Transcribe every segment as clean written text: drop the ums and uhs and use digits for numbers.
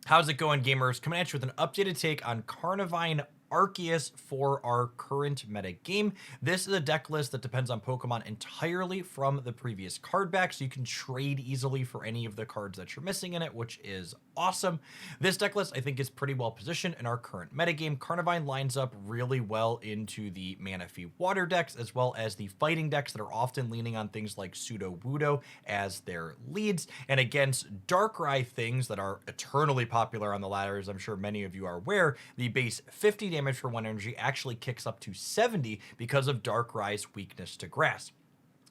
How's it going, gamers? Coming at you with an updated take on Carnivine Arceus for our current meta game. This is a deck list that depends on Pokemon entirely from the previous card back, so you can trade easily for any of the cards that you're missing in it, which is awesome. This deck list, I think, is pretty well positioned in our current metagame. Carnivine lines up really well into the Manaphy water decks, as well as the fighting decks that are often leaning on things like Pseudo-Wudo as their leads, and against Darkrai things that are eternally popular on the ladder, as I'm sure many of you are aware. The base 50 damage for 1 energy actually kicks up to 70 because of Darkrai's weakness to grass.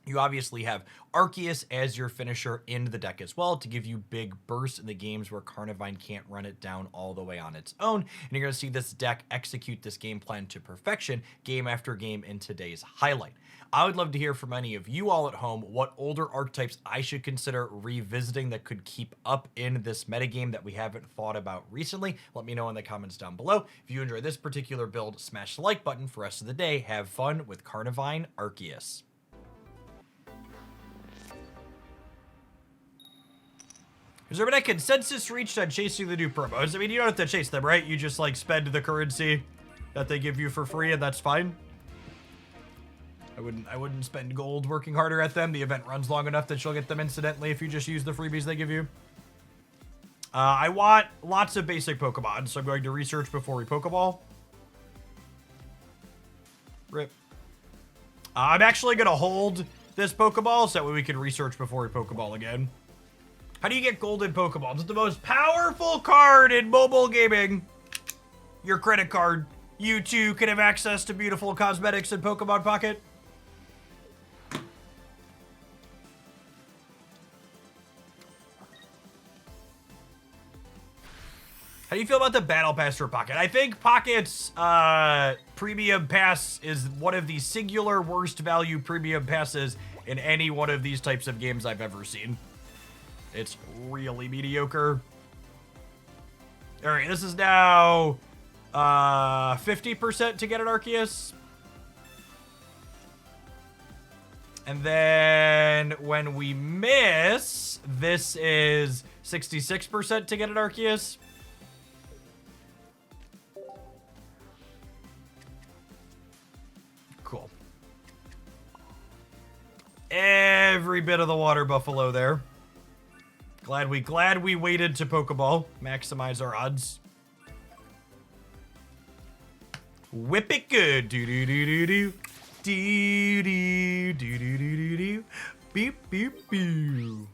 You obviously have Arceus as your finisher in the deck as well to give you big bursts in the games where Carnivine can't run it down all the way on its own. And you're going to see this deck execute this game plan to perfection game after game in today's highlight. I would love to hear from any of you all at home what older archetypes I should consider revisiting that could keep up in this metagame that we haven't thought about recently. Let me know in the comments down below. If you enjoy this particular build, smash the like button for the rest of the day. Have fun with Carnivine Arceus. Has there been a consensus reached on chasing the new promos? I mean, you don't have to chase them, right? You just, like, spend the currency that they give you for free, and that's fine. I wouldn't spend gold working harder at them. The event runs long enough that you'll get them incidentally if you just use the freebies they give you. I want lots of basic Pokemon, so I'm going to research before we Pokeball. Rip. I'm actually going to hold this Pokeball so that way we can research before we Pokeball again. How do you get golden Pokeballs? It's the most powerful card in mobile gaming. Your credit card. You too can have access to beautiful cosmetics in Pokemon Pocket. How do you feel about the Battle Pass for Pocket? I think Pocket's Premium Pass is one of the singular worst value Premium Passes in any one of these types of games I've ever seen. It's really mediocre. All right, this is now 50% to get an Arceus. And then when we miss, this is 66% to get an Arceus. Cool. Every bit of the water buffalo there. Glad we waited to Pokeball. Maximize our odds. Whip it good. Do do do do do. Do do do do do do. Beep beep boo.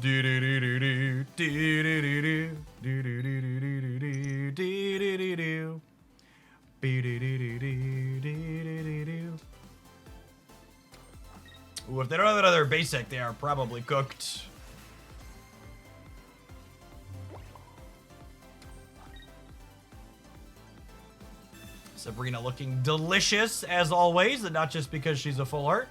Do do do do do do do do do do do do do do do do do. Ooh, if they don't have another basic, they are probably cooked. Sabrina looking delicious as always, and not just because she's a full art.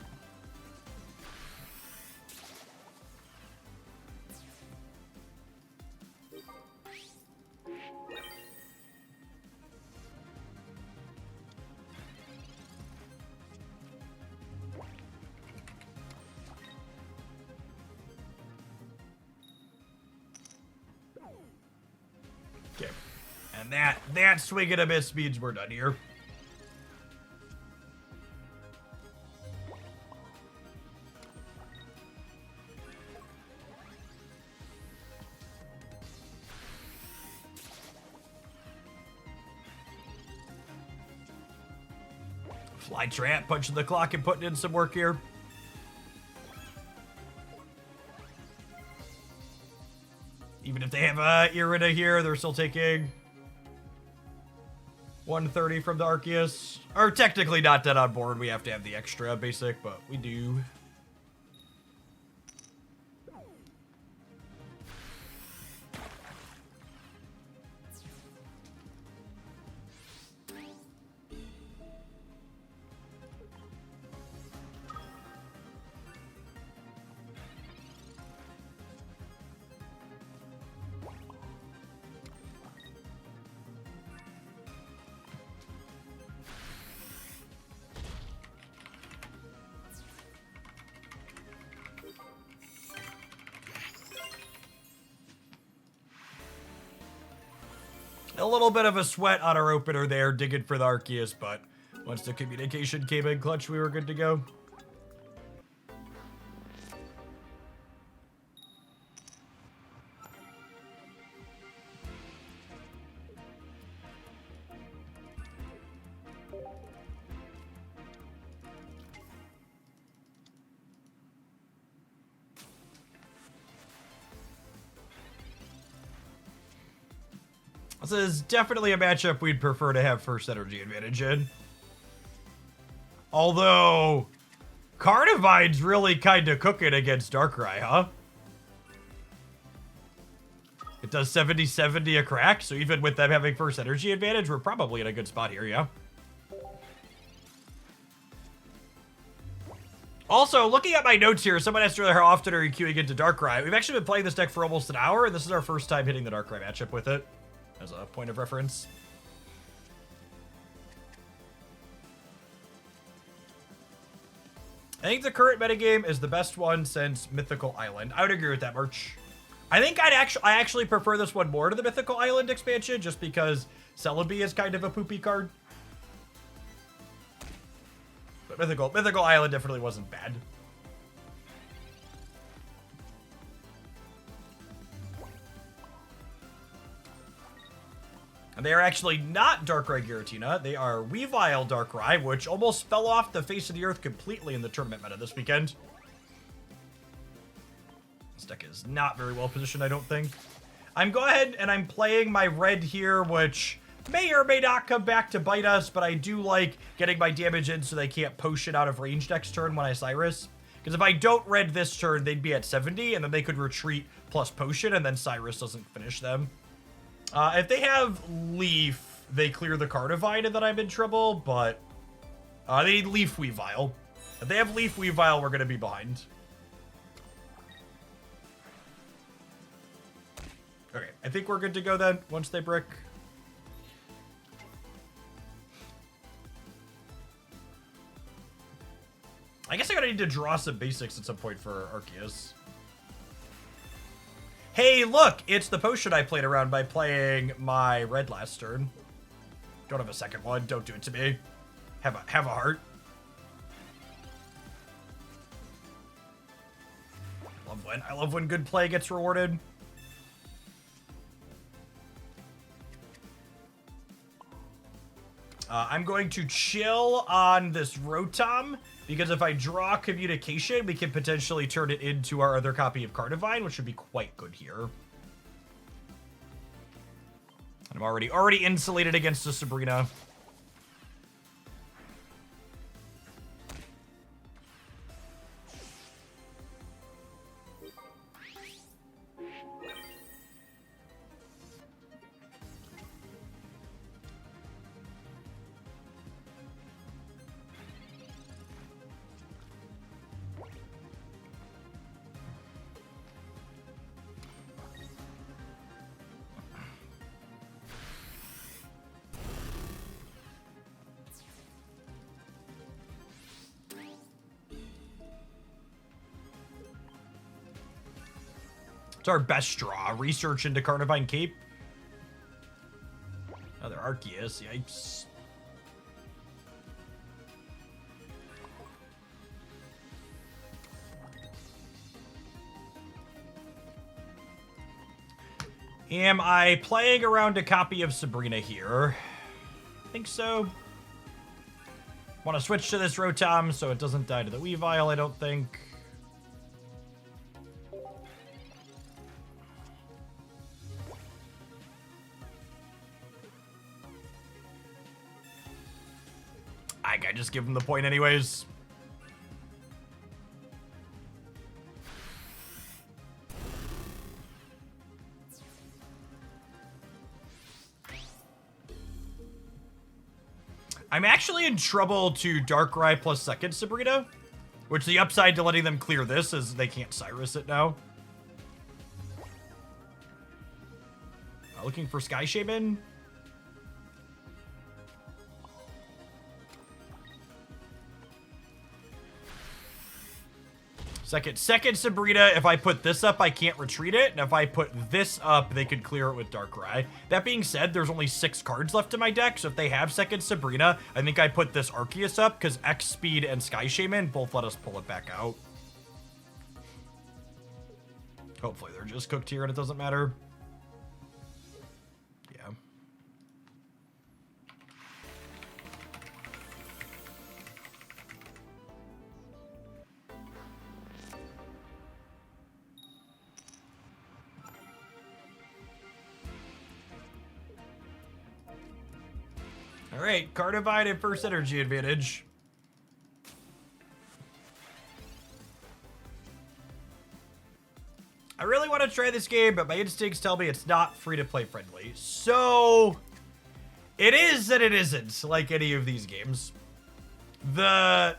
Okay, and that swing and a miss means we're done here. Fly Trap, punching the clock and putting in some work here. Even if they have Irida here, they're still taking 130 from the Arceus. Or technically not dead on board. We have to have the extra basic, but we do. A little bit of a sweat on our opener there, digging for the Arceus, but once the communication came in clutch, we were good to go. This is definitely a matchup we'd prefer to have first energy advantage in. Although, Carnivine's really kind of cooking against Darkrai, huh? It does 70-70 a crack, so even with them having first energy advantage, we're probably in a good spot here, yeah? Also, looking at my notes here, someone asked earlier how often are you queuing into Darkrai. We've actually been playing this deck for almost an hour, and this is our first time hitting the Darkrai matchup with it, as a point of reference. I think the current metagame is the best one since Mythical Island. I would agree with that, March. I think I actually prefer this one more to the Mythical Island expansion, just because Celebi is kind of a poopy card. But Mythical Island definitely wasn't bad. And they are actually not Darkrai Giratina. They are Weavile Darkrai, which almost fell off the face of the earth completely in the tournament meta this weekend. This deck is not very well positioned, I don't think. I'm going ahead and I'm playing my red here, which may or may not come back to bite us, but I do like getting my damage in so they can't potion out of range next turn when I Cyrus. Because if I don't red this turn, they'd be at 70, and then they could retreat plus potion, and then Cyrus doesn't finish them. If they have Leaf, they clear the Carnivine and then I'm in trouble, but they need Leaf Weavile. If they have Leaf Weavile, we're going to be behind. Okay, I think we're good to go then, once they brick. I guess I'm going to need to draw some basics at some point for Arceus. Hey, look! It's the potion I played around by playing my red last turn. Don't have a second one. Don't do it to me. Have a heart. I love when good play gets rewarded. I'm going to chill on this Rotom, because if I draw Communication, we can potentially turn it into our other copy of Carnivine, which would be quite good here. I'm already insulated against the Sabrina. It's our best draw. Research into Carnivine Cape. Another Arceus. Yikes. Am I playing around a copy of Sabrina here? I think so. Want to switch to this Rotom so it doesn't die to the Weavile, I don't think. I just give him the point anyways. I'm actually in trouble to Darkrai plus second Sabrina, which the upside to letting them clear this is they can't Cyrus it now. Looking for Sky Shaman. Second Sabrina, if I put this up, I can't retreat it. And if I put this up, they could clear it with Darkrai. That being said, there's only 6 cards left in my deck. So if they have second Sabrina, I think I put this Arceus up because X Speed and Sky Shaman both let us pull it back out. Hopefully they're just cooked here and it doesn't matter. Yeah. All right, Carnivine and first energy advantage. I really want to try this game, but my instincts tell me it's not free-to-play friendly. So, it is and it isn't, like any of these games. The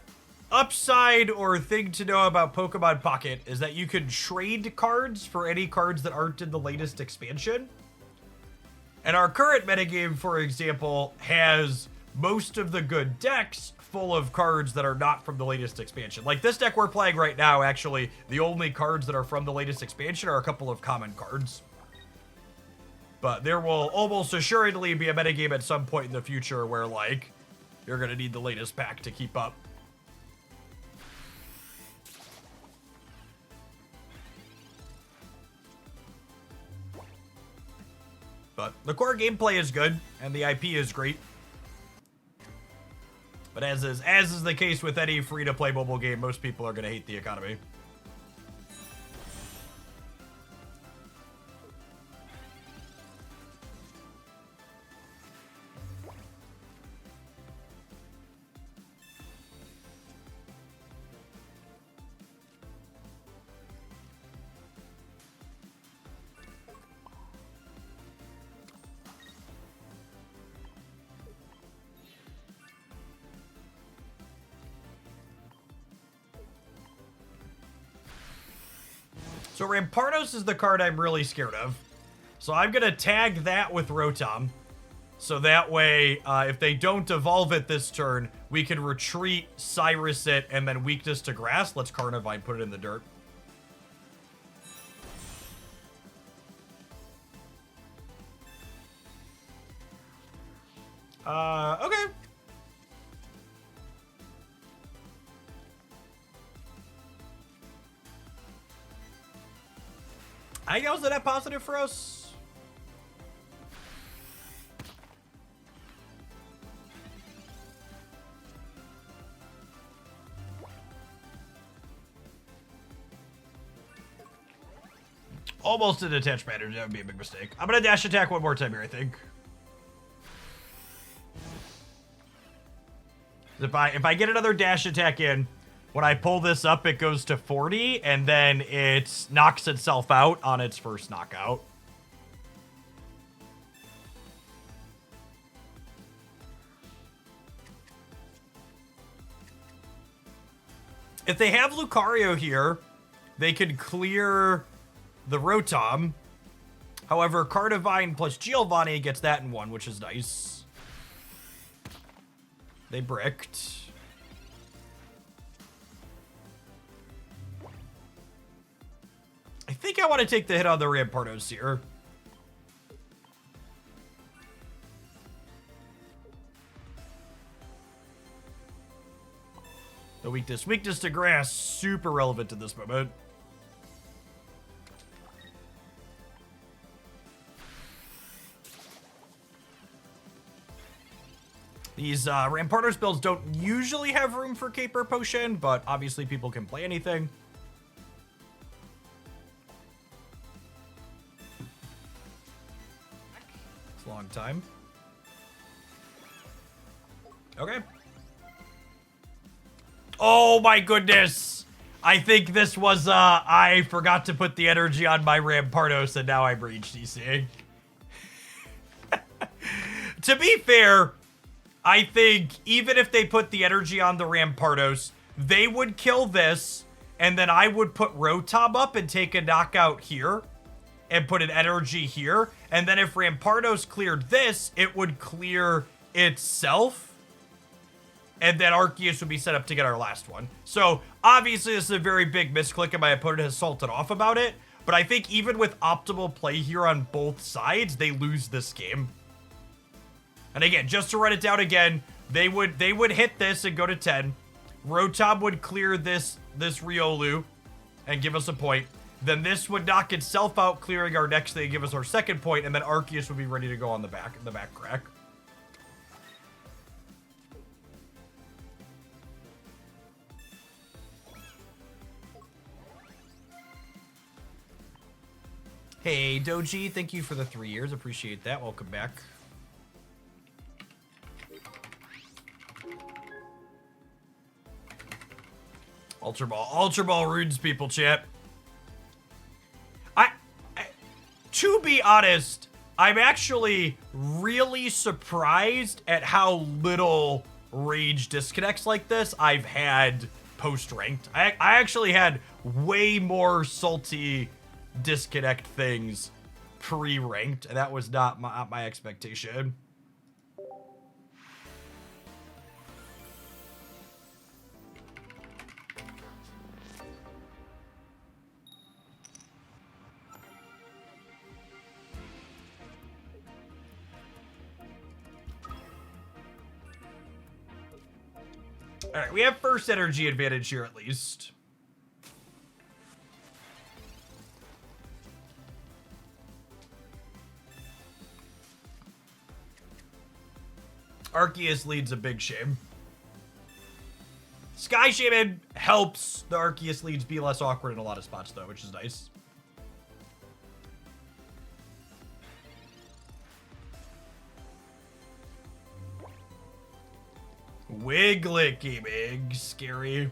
upside or thing to know about Pokemon Pocket is that you can trade cards for any cards that aren't in the latest expansion. And our current metagame, for example, has most of the good decks full of cards that are not from the latest expansion. Like this deck we're playing right now, actually, the only cards that are from the latest expansion are a couple of common cards. But there will almost assuredly be a metagame at some point in the future where, like, you're going to need the latest pack to keep up. But the core gameplay is good, and the IP is great. But as is the case with any free-to-play mobile game, most people are going to hate the economy. So Rampardos is the card I'm really scared of. So I'm going to tag that with Rotom. So that way, if they don't evolve it this turn, we can retreat, Cyrus it, and then weakness to grass. Let's Carnivine, put it in the dirt. Okay. I think that was a net positive for us. Almost an attached battery. That would be a big mistake. I'm going to dash attack one more time here, I think. If I get another dash attack in, when I pull this up, it goes to 40, and then it knocks itself out on its first knockout. If they have Lucario here, they could clear the Rotom. However, Carnivine plus Giovanni gets that in one, which is nice. They bricked. I think I want to take the hit on the Rampardos here. The weakness to grass, super relevant in this moment. These Rampardos builds don't usually have room for Caper Potion, but obviously people can play anything. It's a long time. Okay. Oh my goodness! I think this was, I forgot to put the energy on my Rampardos and now I'm rage DCing. To be fair, I think even if they put the energy on the Rampardos, they would kill this, and then I would put Rotom up and take a knockout here, and put an energy here, and then if Rampardos cleared this, it would clear itself. and then Arceus would be set up to get our last one. So obviously this is a very big misclick, and my opponent has salted off about it. But I think even with optimal play here on both sides, they lose this game. And again, just to run it down again, they would hit this and go to 10. Rotom would clear this Riolu and give us a point. Then this would knock itself out, clearing our next thing, give us our second point, and then Arceus would be ready to go on the back crack. Hey, Doji, thank you for the 3 years. Appreciate that. Welcome back. Ultra Ball runes people, chat. To be honest, I'm actually really surprised at how little rage disconnects like this I've had post-ranked. I actually had way more salty disconnect things pre-ranked, and that was not my expectation. All right, we have first energy advantage here at least. Arceus leads a big shame. Sky Shaman helps the Arceus leads be less awkward in a lot of spots though, which is nice. Wiglet gaming, scary.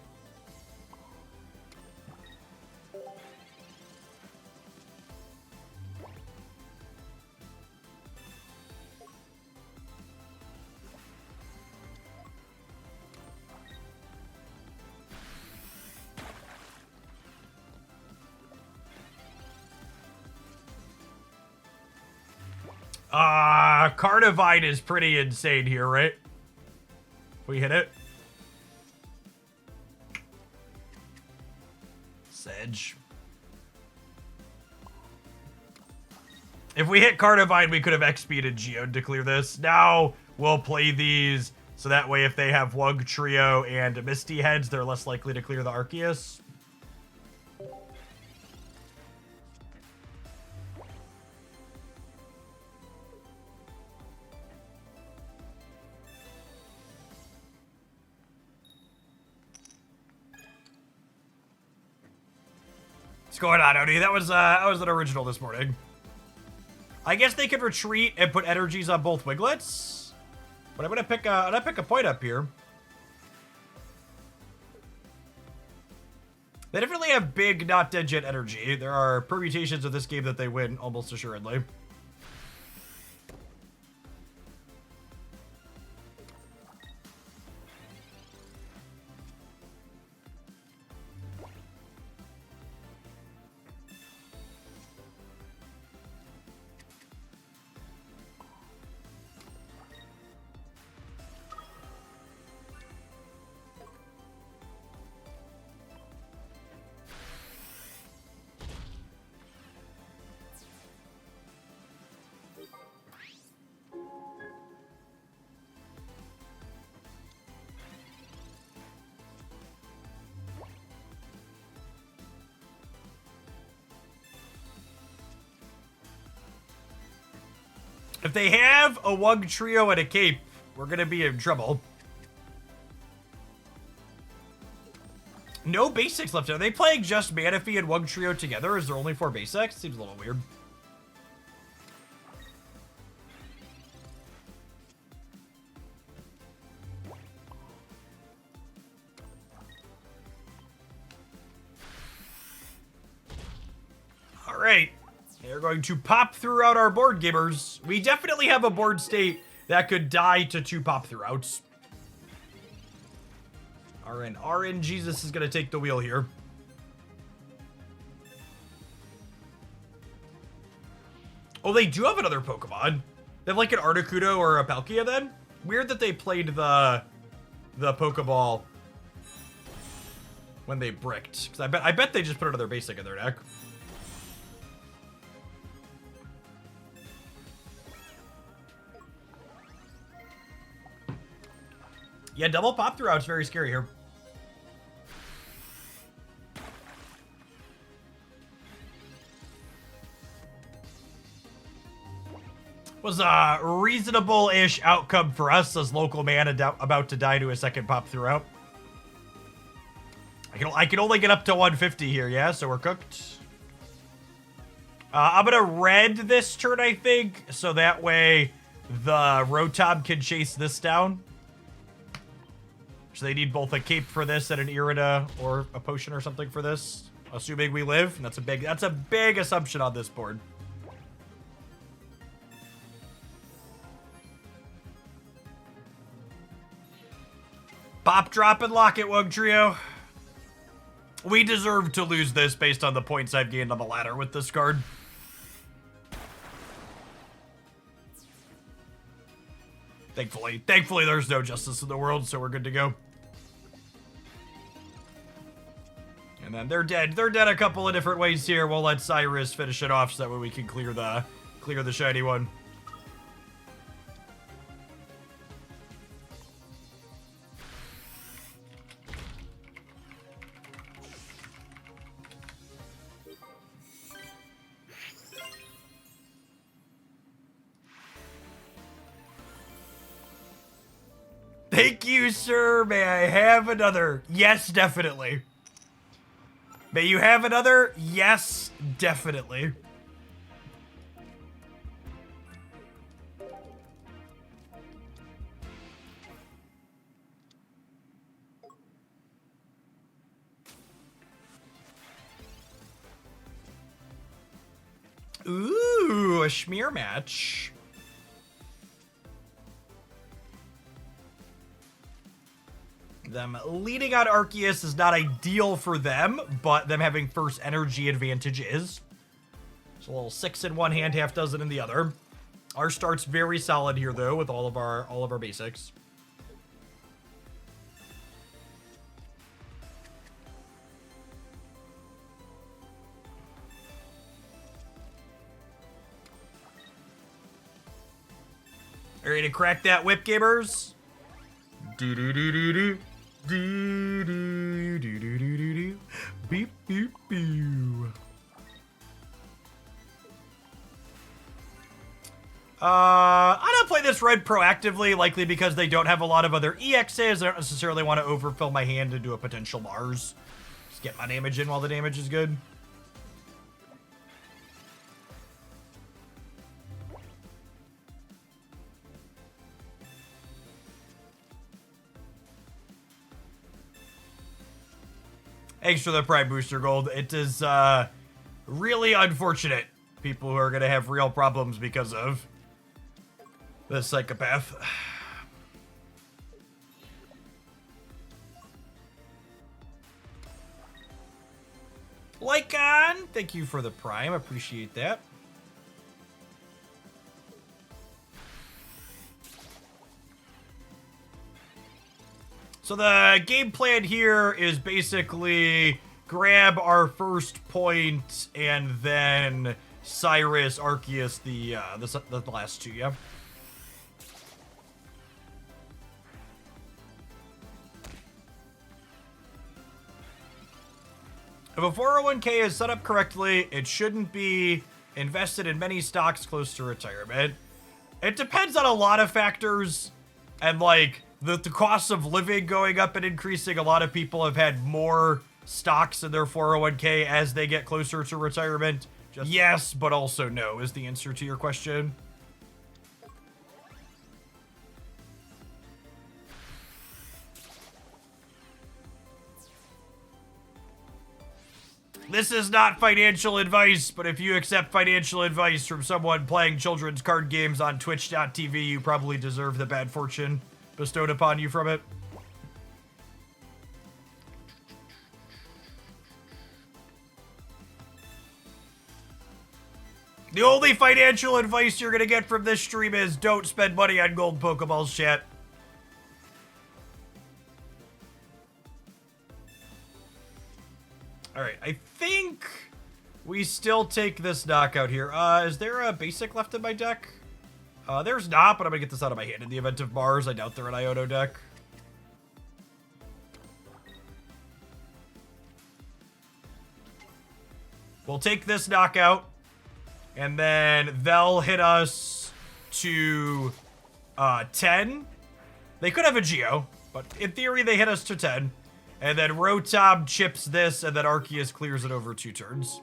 Carnivine is pretty insane here, right? We hit it. Sedge. If we hit Carnivine, we could have XP'd and Geode to clear this. Now we'll play these, so that way if they have Wug Trio and Misty Heads, they're less likely to clear the Arceus. What's going on, Odie? That was an original this morning. I guess they could retreat and put energies on both Wiglets, but I'm gonna pick a point up here. They definitely have big, not dead yet energy. There are permutations of this game that they win almost assuredly. If they have a Wug Trio and a Cape, we're going to be in trouble. No basics left. Are they playing just Manaphy and Wug Trio together? Is there only 4 basics? Seems a little weird. All right. They're going to pop throughout our board gamers. We definitely have a board state that could die to 2 pop throughout. RN Jesus is going to take the wheel here. Oh, they do have another Pokemon. They have like an Articuno or a Palkia then? Weird that they played the the Pokeball when they bricked. Because I bet they just put another basic in their deck. Yeah, double pop throughout's very scary here. Was a reasonable-ish outcome for us as local man about to die to a second pop throughout. I can only get up to 150 here, yeah, so we're cooked. I'm gonna red this turn, I think, so that way the Rotom can chase this down. So they need both a cape for this and an Irida or a potion or something for this, assuming we live. And that's a big assumption on this board. Pop, drop, and lock it, Wug Trio. We deserve to lose this based on the points I've gained on the ladder with this card. Thankfully, there's no justice in the world, so we're good to go. And then they're dead. They're dead a couple of different ways here. We'll let Cyrus finish it off so that way we can clear the shiny one. Thank you, sir. May I have another? Yes, definitely. May you have another? Yes, definitely. Ooh, a smear match. Them leading on Arceus is not ideal for them, but them having first energy advantage is. So a little 6 in one hand, half dozen in the other. Our start's very solid here though, with all of our basics. Ready to crack that whip, gamers? Do do do do do. Do do do do do do do. Beep beep boo. I don't play this red proactively, likely because they don't have a lot of other EXs. I don't necessarily want to overfill my hand into a potential Mars. Just get my damage in while the damage is good. Thanks for the Prime Booster Gold. It is really unfortunate. People who are going to have real problems because of this psychopath. Lycon, thank you for the Prime. Appreciate that. So the game plan here is basically grab our first point and then Cyrus, Arceus, the last two, yeah? If a 401k is set up correctly, it shouldn't be invested in many stocks close to retirement. It depends on a lot of factors, and like the cost of living going up and increasing. A lot of people have had more stocks in their 401k as they get closer to retirement. Yes, but also no is the answer to your question. This is not financial advice, but if you accept financial advice from someone playing children's card games on twitch.tv, you probably deserve the bad fortune bestowed upon you from it. The only financial advice you're gonna get from this stream is don't spend money on gold Pokeballs, chat. All right, I think we still take this knockout here. Is there a basic left in my deck? There's not, but I'm gonna get this out of my hand in the event of Mars. I doubt they're an Iono deck. We'll take this knockout, and then they'll hit us to 10. They could have a Geo, but in theory they hit us to 10. And then Rotom chips this, and then Arceus clears it over 2 turns.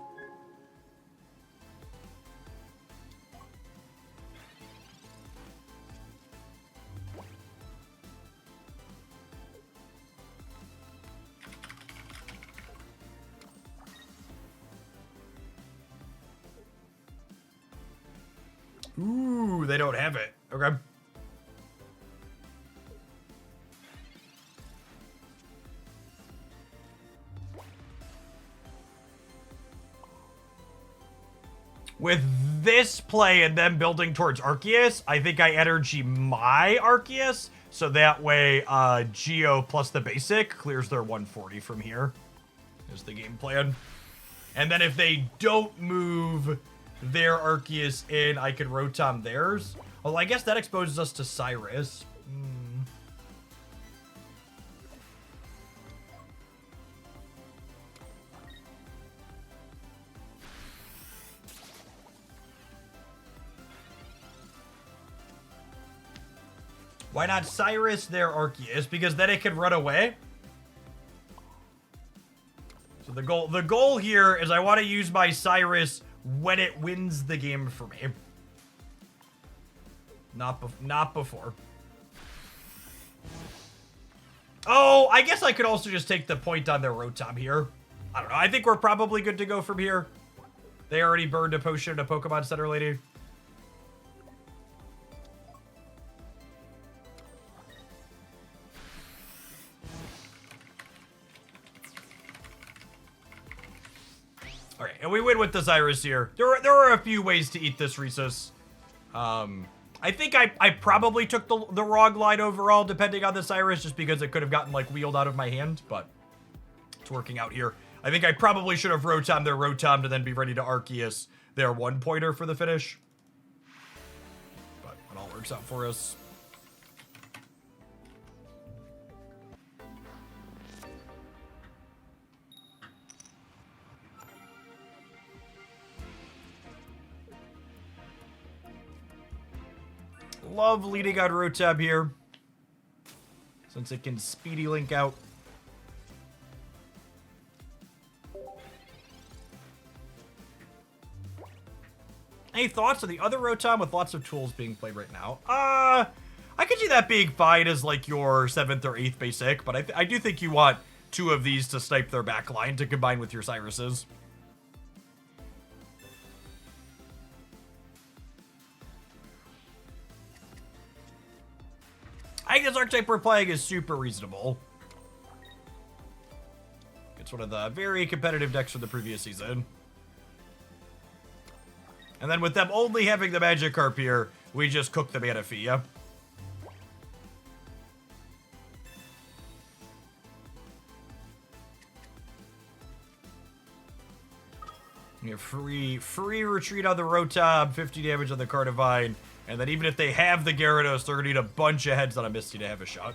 Ooh, they don't have it. Okay. With this play and them building towards Arceus, I think I energy my Arceus, so that way Geo plus the basic clears their 140 from here, is the game plan. And then if they don't move their Arceus in, I could Rotom theirs. Well, I guess that exposes us to Cyrus. Why not Cyrus their Arceus? Because then it can run away. So the goal here is I want to use my Cyrus when it wins the game for me. Not before. Oh, I guess I could also just take the point on their Rotom here. I don't know. I think we're probably good to go from here. They already burned a potion at a Pokemon Center lady. All right, and we win with the Cyrus here. There are a few ways to eat this Rhesus. I think I probably took the wrong line overall, depending on the Cyrus, just because it could have gotten, like, wheeled out of my hand, but it's working out here. I think I probably should have Rotom their Rotom to then be ready to Arceus their 1-pointer for the finish. But it all works out for us. Love leading on Rotom here, since it can speedy link out. Any thoughts on the other Rotom with lots of tools being played right now? I could see that being fine as like your 7th or 8th basic, but I do think you want 2 of these to snipe their back line to combine with your Cyruses. I think this archetype we're playing is super reasonable. It's one of the very competitive decks from the previous season. And then with them only having the Magikarp here, we just cook the Manaphy. You free retreat on the Rotom, 50 damage on the Carnivine. And then even if they have the Gyarados, they're going to need a bunch of heads on a Misty to have a shot.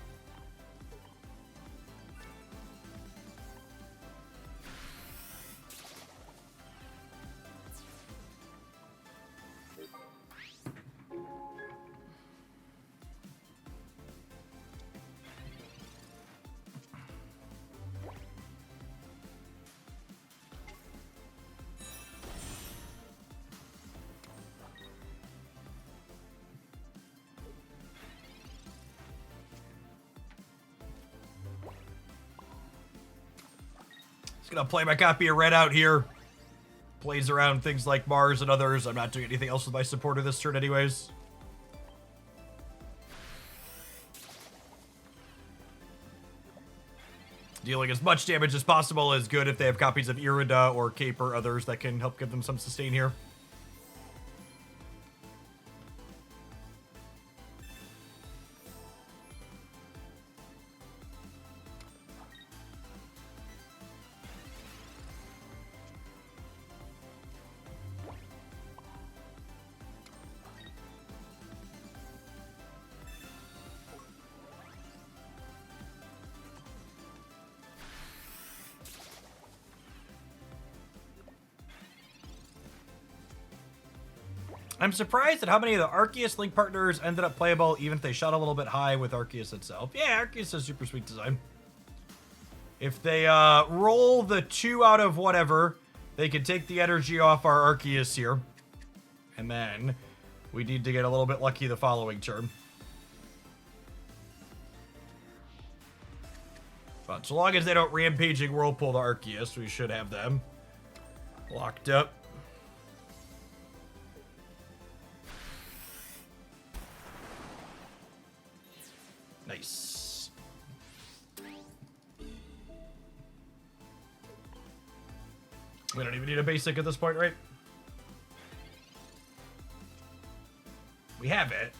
Gonna play my copy of Red out here. Plays around things like Mars and others. I'm not doing anything else with my supporter this turn anyways. Dealing as much damage as possible is good if they have copies of Irida or Cape or others that can help give them some sustain here. I'm surprised at how many of the Arceus Link partners ended up playable, even if they shot a little bit high with Arceus itself. Yeah, Arceus has super sweet design. If they roll the 2 out of whatever, they can take the energy off our Arceus here. And then we need to get a little bit lucky the following turn. But so long as they don't Rampaging Whirlpool the Arceus, we should have them locked up. Nice. We don't even need a basic at this point, right? We have it.